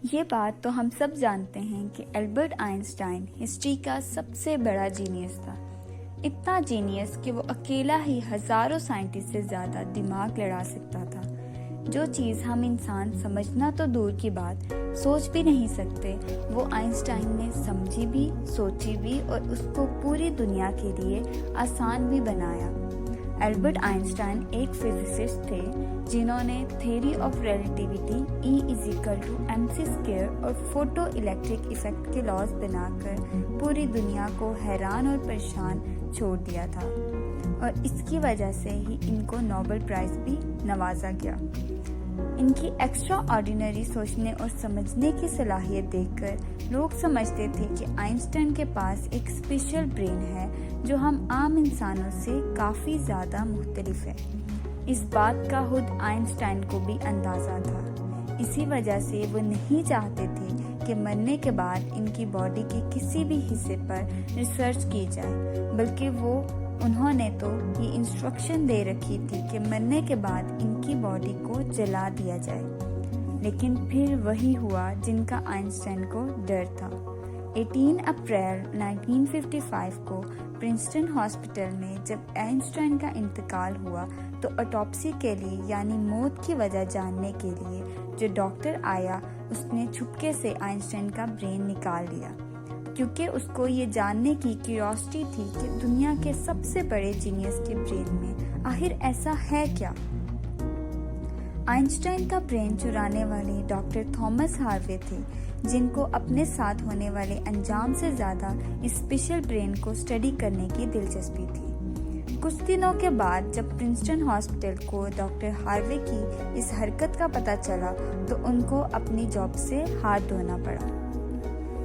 ये बात तो हम सब जानते हैं कि एल्बर्ट आइंस्टाइन हिस्ट्री का सबसे बड़ा जीनियस था। इतना जीनियस कि वो अकेला ही हजारों साइंटिस्ट से ज्यादा दिमाग लड़ा सकता था। जो चीज़ हम इंसान समझना तो दूर की बात, सोच भी नहीं सकते, वो आइंस्टाइन ने समझी भी, सोची भी और उसको पूरी दुनिया के लिए आसान भी बनाया। एल्बर्ट आइंस्टाइन एक फिजिसिस्ट थे जिन्होंने थ्योरी ऑफ रिलेटिविटी E=mc² और फोटो इलेक्ट्रिक इफेक्ट के लॉज बनाकर पूरी दुनिया को हैरान और परेशान छोड़ दिया था और इसकी वजह से ही इनको नोबेल प्राइज भी नवाजा गया। इनकी एक्स्ट्रा ऑर्डिनरी सोचने और समझने की सलाहियत देखकर लोग समझते थे कि आइंस्टाइन के पास एक स्पेशल ब्रेन है जो हम आम इंसानों से काफ़ी ज़्यादा मुख्तलिफ है। इस बात का खुद आइंस्टाइन को भी अंदाज़ा था। इसी वजह से वो नहीं चाहते थे कि मरने के बाद इनकी बॉडी के किसी भी हिस्से पर रिसर्च की जाए, बल्कि उन्होंने तो ये इंस्ट्रक्शन दे रखी थी कि मरने के बाद इनकी बॉडी को जला दिया जाए। लेकिन फिर वही हुआ जिनका आइंस्टाइन को डर था। 18 अप्रैल 1955 को प्रिंसटन हॉस्पिटल में जब आइंस्टाइन का इंतकाल हुआ तो ऑटोप्सी के लिए यानी मौत की वजह जानने के लिए जो डॉक्टर आया उसने छुपके से आइंस्टाइन का ब्रेन निकाल लिया, क्योंकि उसको ये जानने की क्यूरियोसिटी थी कि दुनिया के सबसे बड़े जीनियस के ब्रेन में आखिर ऐसा है क्या। आइंस्टाइन का ब्रेन चुराने वाले डॉक्टर थॉमस हार्वे थे, जिनको अपने साथ होने वाले अंजाम से ज्यादा इस स्पेशल ब्रेन को स्टडी करने की दिलचस्पी थी। कुछ दिनों के बाद जब प्रिंसटन हॉस्पिटल को डॉक्टर हार्वे की इस हरकत का पता चला तो उनको अपनी जॉब से हाथ धोना पड़ा।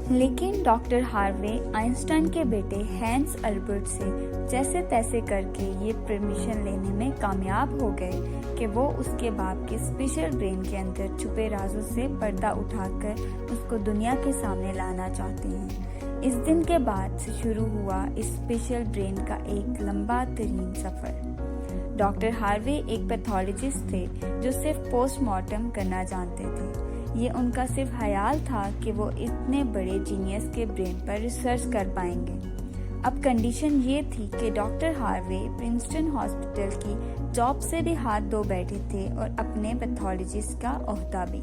लेकिन डॉक्टर हार्वे आइंस्टाइन के बेटे हैंस अल्बर्ट से जैसे तैसे करके ये परमिशन लेने में कामयाब हो गए कि वो उसके बाप के स्पेशल ब्रेन के अंदर छुपे राजों से पर्दा उठाकर उसको दुनिया के सामने लाना चाहते हैं। इस दिन के बाद से शुरू हुआ इस स्पेशल ब्रेन का एक लंबा तरीन सफर। डॉक्टर हार्वे एक पैथोलॉजिस्ट थे जो सिर्फ पोस्टमार्टम करना जानते थे। ये उनका सिर्फ ख्याल था कि वो इतने बड़े जीनियस के ब्रेन पर रिसर्च कर पाएंगे। अब कंडीशन ये थी कि डॉक्टर हार्वे प्रिंसटन हॉस्पिटल की जॉब से भी हाथ धो बैठे थे और अपने पैथोलॉजिस्ट का ओहदा भी।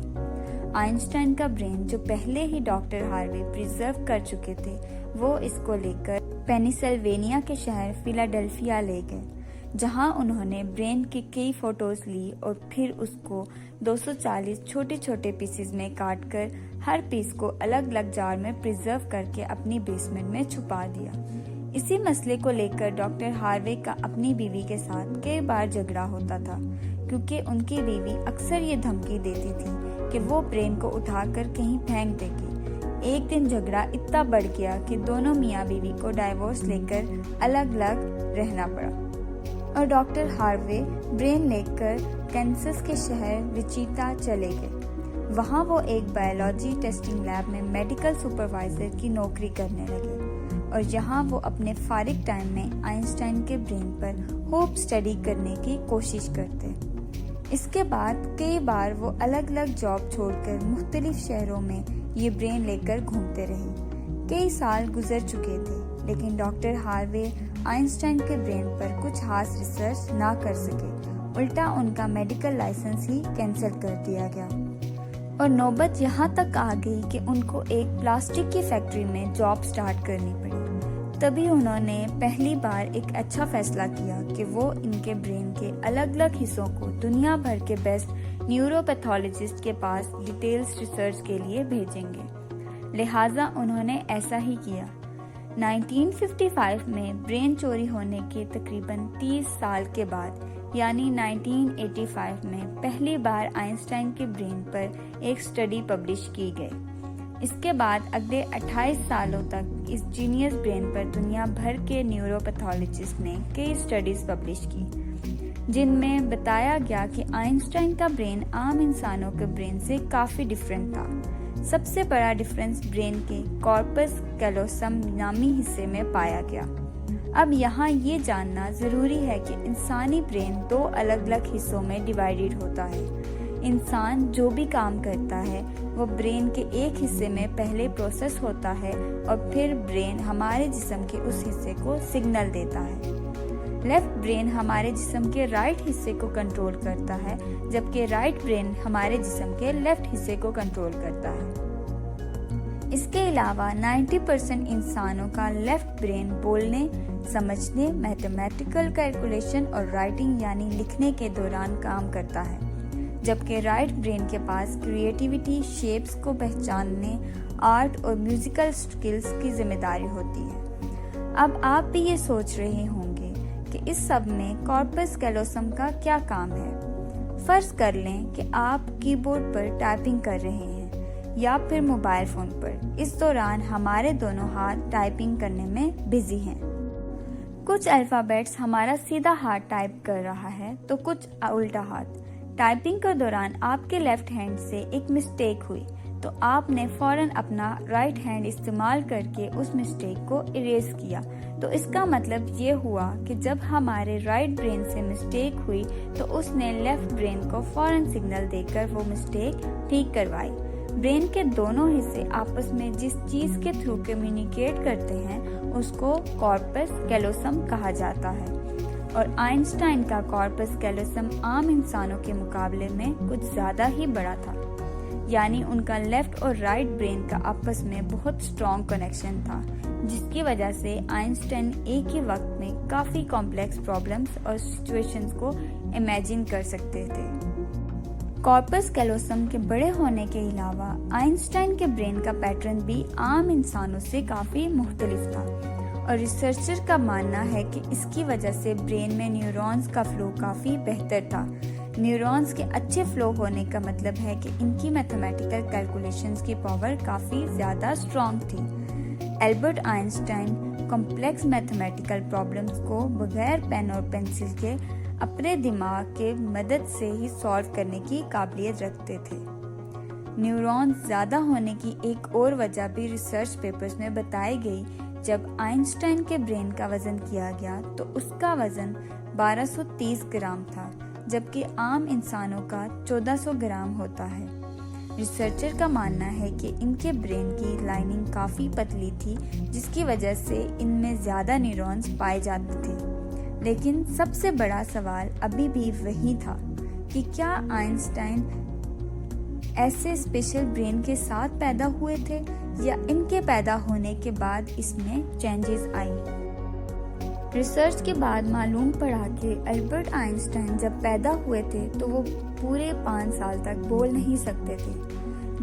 आइंस्टाइन का ब्रेन जो पहले ही डॉक्टर हार्वे प्रिजर्व कर चुके थे, वो इसको लेकर पेनिसिल्वेनिया के शहर फिलाडेल्फिया ले गए, जहां उन्होंने ब्रेन के कई फोटोज ली और फिर उसको 240 छोटे छोटे पीसेस में काटकर हर पीस को अलग अलग जार में प्रिजर्व करके अपनी बेसमेंट में छुपा दिया। इसी मसले को लेकर डॉक्टर हार्वे का अपनी बीवी के साथ कई बार झगड़ा होता था, क्योंकि उनकी बीवी अक्सर ये धमकी देती थी कि वो ब्रेन को उठाकर कहीं फेंक देगी। एक दिन झगड़ा इतना बढ़ गया कि दोनों मियाँ बीवी को डाइवोर्स लेकर अलग अलग रहना पड़ा और डॉक्टर हार्वे ब्रेन लेकर कैंसस के शहर विचिता चले गए। वहाँ वो एक बायोलॉजी टेस्टिंग लैब में मेडिकल सुपरवाइजर की नौकरी करने लगे और यहाँ वो अपने फारिग टाइम में आइंस्टाइन के ब्रेन पर होप स्टडी करने की कोशिश करते। इसके बाद कई बार वो अलग अलग जॉब छोड़कर मुख्तलिफ शहरों में ये ब्रेन लेकर घूमते रहे। कई साल गुजर चुके थे, लेकिन डॉक्टर हार्वे आइंस्टाइन के ब्रेन पर कुछ खास रिसर्च ना कर सके। उल्टा उनका मेडिकल लाइसेंस ही कैंसिल कर दिया गया और नौबत यहाँ तक आ गई कि उनको एक प्लास्टिक की फैक्ट्री में जॉब स्टार्ट करनी पड़ी। तभी उन्होंने पहली बार एक अच्छा फैसला किया कि वो इनके ब्रेन के अलग अलग हिस्सों को दुनिया भर के बेस्ट न्यूरोपैथोलॉजिस्ट के पास डिटेल्स रिसर्च के लिए भेजेंगे। लिहाजा उन्होंने ऐसा ही किया। 1955 में ब्रेन चोरी होने के तकरीबन 30 साल के बाद यानी 1985 में पहली बार आइंस्टाइन के ब्रेन पर एक स्टडी पब्लिश की गई। इसके बाद अगले 28 सालों तक इस जीनियस ब्रेन पर दुनिया भर के न्यूरोपैथोलॉजिस्ट ने कई स्टडीज पब्लिश की, जिनमें बताया गया कि आइंस्टाइन का ब्रेन आम इंसानों के ब्रेन से काफ़ी डिफरेंट था। सबसे बड़ा डिफरेंस ब्रेन के कॉर्पस कैलोसम नामी हिस्से में पाया गया। अब यहाँ ये जानना ज़रूरी है कि इंसानी ब्रेन दो अलग अलग हिस्सों में डिवाइडेड होता है। इंसान जो भी काम करता है वो ब्रेन के एक हिस्से में पहले प्रोसेस होता है और फिर ब्रेन हमारे जिस्म के उस हिस्से को सिग्नल देता है। लेफ्ट ब्रेन हमारे जिस्म के राइट हिस्से को कंट्रोल करता है, जबकि राइट ब्रेन हमारे जिस्म के लेफ्ट हिस्से को कंट्रोल करता है। इसके अलावा 90% इंसानों का लेफ्ट ब्रेन बोलने, समझने, मैथमेटिकल कैलकुलेशन और राइटिंग यानी लिखने के दौरान काम करता है, जबकि राइट ब्रेन के पास क्रिएटिविटी, शेप्स को पहचानने, आर्ट और म्यूजिकल स्किल्स की जिम्मेदारी होती है। अब आप भी ये सोच रहे होंगे कि इस सब में कॉर्पस कैलोसम का क्या काम है। फर्ज कर लें कि आप कीबोर्ड पर टाइपिंग कर रहे हैं या फिर मोबाइल फोन पर। इस दौरान हमारे दोनों हाथ टाइपिंग करने में बिजी हैं। कुछ अल्फाबेट्स हमारा सीधा हाथ टाइप कर रहा है तो कुछ उल्टा हाथ। टाइपिंग के दौरान आपके लेफ्ट हैंड से एक मिस्टेक हुई तो आपने फौरन अपना राइट हैंड इस्तेमाल करके उस मिस्टेक को इरेज किया। तो इसका मतलब ये हुआ कि जब हमारे राइट ब्रेन से मिस्टेक हुई तो उसने लेफ्ट ब्रेन को फौरन सिग्नल देकर वो मिस्टेक ठीक करवाई। ब्रेन के दोनों हिस्से आपस में जिस चीज के थ्रू कम्युनिकेट करते हैं उसको कॉर्पस कैलोसम कहा जाता है। और आइंस्टाइन का कॉर्पस कैलोसम आम इंसानों के मुकाबले में कुछ ज्यादा ही बड़ा था, यानी उनका लेफ्ट और राइट ब्रेन का आपस में बहुत स्ट्रॉन्ग कनेक्शन था, जिसकी वजह से आइंस्टाइन एक ही वक्त में काफी कॉम्प्लेक्स प्रॉब्लम्स और सिचुएशंस को इमेजिन कर सकते थे। कॉर्पस कैलोसम के बड़े होने के अलावा आइंस्टाइन के ब्रेन का पैटर्न भी आम इंसानों से काफी मुख्तलिफ था और रिसर्चर का मानना है कि इसकी वजह से ब्रेन में न्यूरॉन्स का फ्लो काफी बेहतर था। न्यूरॉन्स के अच्छे फ्लो होने का मतलब है कि इनकी मैथमेटिकल कैलकुलेशंस की पावर काफी ज्यादा स्ट्रॉन्ग थी। Albert Einstein complex mathematical problems को बगैर पेन और पेंसिल के अपने दिमाग के मदद से ही सॉल्व करने की काबिलियत रखते थे। न्यूरॉन्स ज्यादा होने की एक और वजह भी रिसर्च पेपर्स में बताई गई। जब आइंस्टाइन के ब्रेन का वजन किया गया तो उसका वजन 1230 ग्राम था, जबकि आम इंसानों का 1400 ग्राम होता है। रिसर्चर का मानना है कि इनके ब्रेन की लाइनिंग काफी पतली थी, जिसकी वजह से इनमें ज्यादा न्यूरॉन्स पाए जाते थे। लेकिन सबसे बड़ा सवाल अभी भी वही था कि क्या आइंस्टाइन ऐसे स्पेशल ब्रेन के साथ पैदा हुए थे या इनके पैदा होने के बाद इसमें चेंजेस आई। रिसर्च के बाद मालूम पड़ा कि अल्बर्ट आइंस्टाइन जब पैदा हुए थे तो वो पूरे 5 साल तक बोल नहीं सकते थे,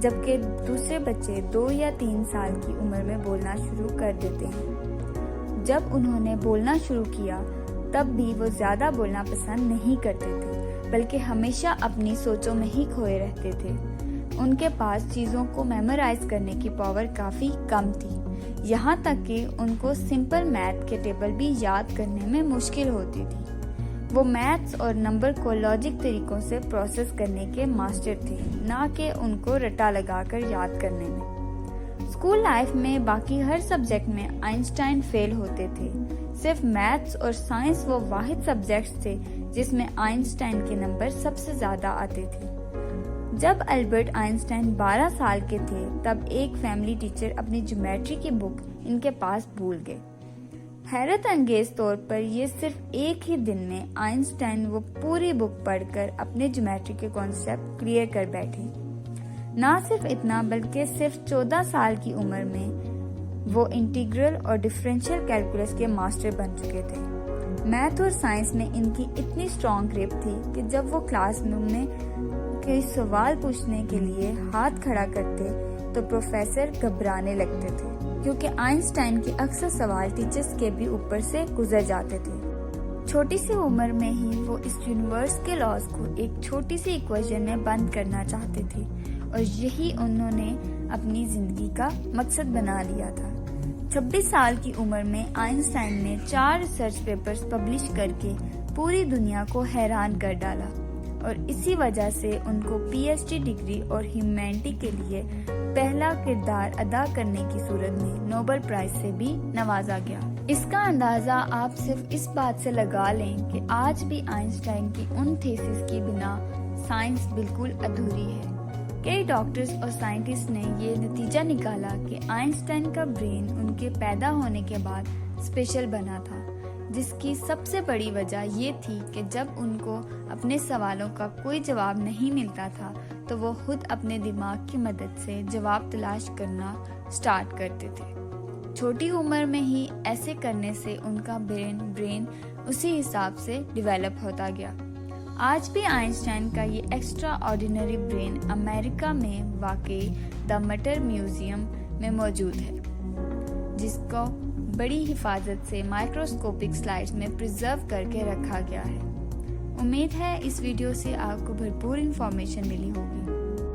जबकि दूसरे बच्चे 2 या 3 साल की उम्र में बोलना शुरू कर देते हैं। जब उन्होंने बोलना शुरू किया तब भी वो ज्यादा बोलना पसंद नहीं करते थे, बल्कि हमेशा अपनी सोचों में ही खोए रहते थे। उनके पास चीजों को मेमोराइज करने की पावर काफी कम थी, यहाँ तक कि उनको सिंपल मैथ के टेबल भी याद करने में मुश्किल होती थी। वो मैथ्स और नंबर को लॉजिक तरीकों से प्रोसेस करने के मास्टर थे, ना कि उनको रटा लगाकर याद करने में। स्कूल लाइफ में बाकी हर सब्जेक्ट में आइंस्टाइन फेल होते थे। सिर्फ मैथ्स और साइंस वो वाहिद सब्जेक्ट्स थे जिसमें आइंस्टाइन के नंबर सबसे ज्यादा आते थे। जब अल्बर्ट आइंस्टाइन 12 साल के थे तब एक फैमिली टीचर अपनी ज्योमेट्री की बुक इनके पास भूल गए। हैरत अंगेज तौर पर ये सिर्फ एक ही दिन में आइंस्टाइन वो पूरी बुक पढ़कर अपने ज्योमेट्री के कॉन्सेप्ट क्लियर कर बैठे। ना सिर्फ इतना बल्कि सिर्फ 14 साल की उम्र में वो इंटीग्रल और डिफरेंशियल कैलकुलस के मास्टर बन चुके थे। मैथ और साइंस में इनकी इतनी स्ट्रॉन्ग ग्रिप थी कि जब वो क्लासरूम में कोई सवाल पूछने के लिए हाथ खड़ा करते तो प्रोफेसर घबराने लगते थे, क्योंकि आइंस्टाइन के अक्सर सवाल टीचर्स के भी ऊपर से गुजर जाते थे। छोटी सी उम्र में ही वो इस यूनिवर्स के लॉज को एक छोटी सी इक्वेशन में बंद करना चाहते थे और यही उन्होंने अपनी जिंदगी का मकसद बना लिया था। 26 साल की उम्र में आइंस्टाइन ने 4 रिसर्च पेपर्स पब्लिश करके पूरी दुनिया को हैरान कर डाला और इसी वजह से उनको पीएचडी डिग्री और ह्यूमैनिटी के लिए पहला किरदार अदा करने की सूरत में नोबेल प्राइज से भी नवाजा गया। इसका अंदाजा आप सिर्फ इस बात से लगा लें कि आज भी आइंस्टाइन की उन थीसिस की बिना साइंस बिल्कुल अधूरी है। कई डॉक्टर्स और साइंटिस्ट ने ये नतीजा निकाला कि आइंस्टाइन का ब्रेन उनके पैदा होने के बाद स्पेशल बना था, जिसकी सबसे बड़ी वजह ये थी कि जब उनको अपने सवालों का कोई जवाब नहीं मिलता था तो वो खुद अपने दिमाग की मदद से जवाब तलाश करना स्टार्ट करते थे। छोटी उम्र में ही ऐसे करने से उनका ब्रेन उसी हिसाब से डेवलप होता गया। आज भी आइंस्टाइन का ये एक्स्ट्रा ऑर्डिनरी ब्रेन अमेरिका में वाकई द मटर म्यूजियम में मौजूद है, जिसको बड़ी हिफाजत से माइक्रोस्कोपिक स्लाइड्स में प्रिजर्व करके रखा गया है। उम्मीद है इस वीडियो से आपको भरपूर इंफॉर्मेशन मिली होगी।